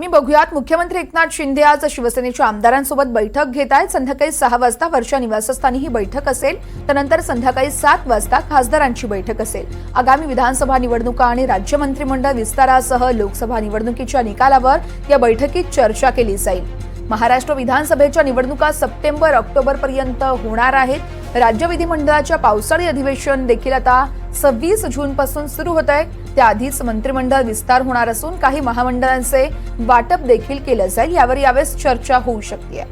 मी बघूयात मुख्यमंत्री एकनाथ शिंदे आज शिवसेनेच्या आमदारांसोबत बैठक घेत आहेत। संध्याकाळी 6 वाजता वर्षा निवासस्थानी ही बैठक असेल। त्यानंतर संध्याकाळी 7 वाजता खासदारांची बैठक असेल। आगामी विधानसभा निवडणुका आणि राज्य मंत्रिमंडळ विस्तारासह लोकसभा निवडणुकीच्या निकालावर या बैठकीत चर्चा केली जाईल। महाराष्ट्र विधानसभेच्या निवडणुका सप्टेंबर-ऑक्टोबर पर्यंत होणार आहेत। राज्य विधिमंडळाच्या पावसाळी अधिवेशन देखील आता 26 जून पासून सुरू होत आहे। त्याआधीच मंत्रिमंडळ विस्तार होणार असून काही महामंडळांचे वाटप देखील केलं जाईल। यावर यावेळेस चर्चा होऊ शकते।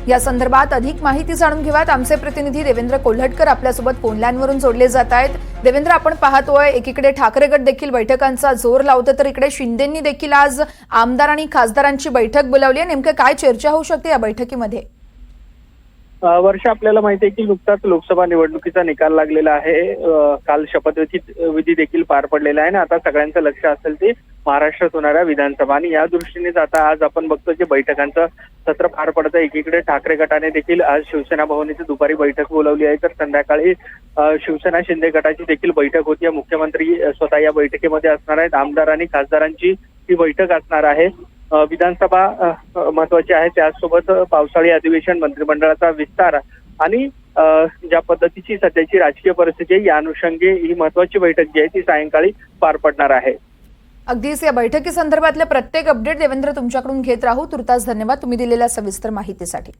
या संदर्भात अधिक माहिती जाणून घेऊयात। आमचे प्रतिनिधी देवेंद्र कोल्हटकर आपल्यासोबत फोन लाईनवरून जोडले जात आहेत। देवेंद्र, आपण पाहतोय एकीकडे ठाकरे गट देखील बैठकांचा जोर लावतो, तर इकडे शिंदेंनी देखील आज आमदार आणि खासदारांची बैठक बोलावली आहे। नेमकं काय चर्चा होऊ शकते या बैठकीमध्ये? वर्ष आपल्याला माहिती आहे की नुकताच लोकसभा निवडणुकीचा निकाल लागलेला आहे। काल शपथविधी देखील पार पडलेला आहे आणि आता सगळ्यांचं लक्ष असेल ते महाराष्ट्रात होणाऱ्या विधानसभा आणि या दृष्टीनेच आता आज आपण बघतो की बैठकांचं सत्र पार पडतं। एकीकडे ठाकरे गटाने देखील आज शिवसेना भवन इथे दुपारी बैठक बोलावली आहे, तर संध्याकाळी शिवसेना शिंदे गटाची देखील बैठक होती। मुख्यमंत्री स्वतः या बैठकीमध्ये असणार आहेत। आमदार आणि खासदारांची ही बैठक असणार आहे। विधानसभा महत्वाची आहे, त्याचसोबत पावसाळी अधिवेशन, मंत्रिमंडळाचा विस्तार आणि ज्या पद्धतीची सध्याची राजकीय परिस्थिती आहे या अनुषंगी ही महत्वाची बैठक जी आहे ती सायंकाळी पार पडणार आहे। अगदीच या बैठकी संदर्भातले प्रत्येक अपडेट देवेंद्र तुमच्याकडून घेत राहू। तुर्तास धन्यवाद तुम्ही दिलेल्या सविस्तर माहितीसाठी।